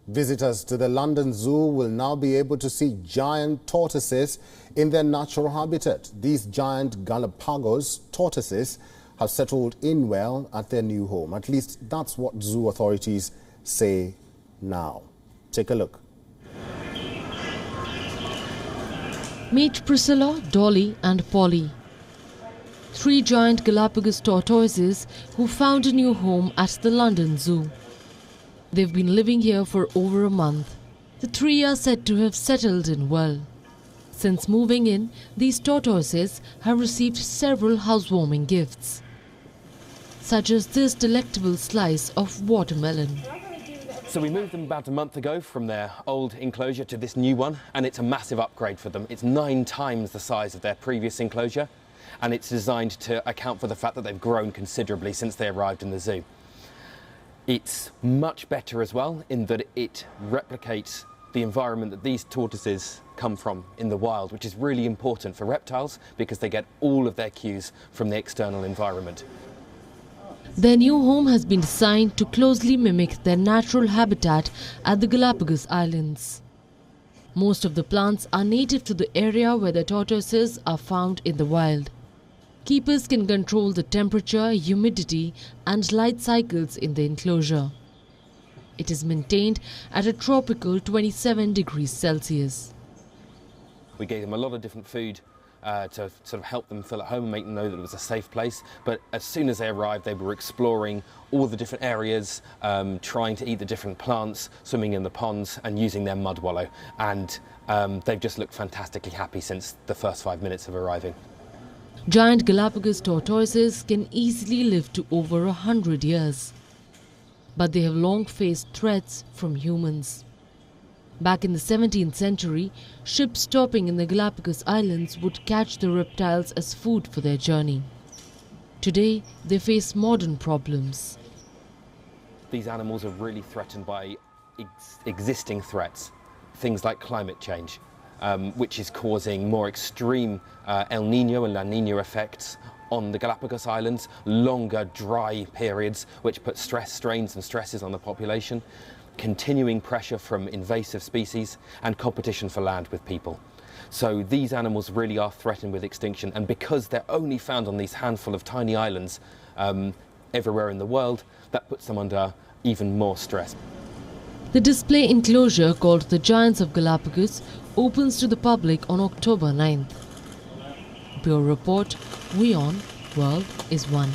Visitors to the London Zoo will now be able to see giant tortoises in their natural habitat. These giant Galapagos tortoises have settled in well at their new home. At least that's what zoo authorities say now. Take a look. Meet Priscilla, Dolly and Polly. 3 giant Galapagos tortoises who found a new home at the London Zoo. They've been living here for over a month. The 3 are said to have settled in well. Since moving in, these tortoises have received several housewarming gifts, such as this delectable slice of watermelon. So we moved them about a month ago from their old enclosure to this new one, and it's a massive upgrade for them. It's 9 times the size of their previous enclosure, and it's designed to account for the fact that they've grown considerably since they arrived in the zoo. It's much better as well in that it replicates the environment that these tortoises come from in the wild, which is really important for reptiles because they get all of their cues from the external environment. Their new home has been designed to closely mimic their natural habitat at the Galapagos Islands. Most of the plants are native to the area where the tortoises are found in the wild. Keepers can control the temperature, humidity and light cycles in the enclosure. It is maintained at a tropical 27 degrees Celsius. We gave them a lot of different food to sort of help them feel at home and make them know that it was a safe place. But as soon as they arrived, they were exploring all the different areas, trying to eat the different plants, swimming in the ponds and using their mud wallow. And they've just looked fantastically happy since the first 5 minutes of arriving. Giant Galapagos tortoises can easily live to over 100 years. But they have long faced threats from humans. Back in the 17th century, ships stopping in the Galapagos Islands would catch the reptiles as food for their journey. Today, they face modern problems. These animals are really threatened by existing threats, things like climate change, which is causing more extreme El Niño and La Niña effects on the Galapagos Islands, longer dry periods which put strains and stresses on the population, continuing pressure from invasive species and competition for land with people. So these animals really are threatened with extinction, and because they're only found on these handful of tiny islands everywhere in the world, that puts them under even more stress. The display enclosure called the Giants of Galapagos opens to the public on October 9th. Bureau Report, WION World is One.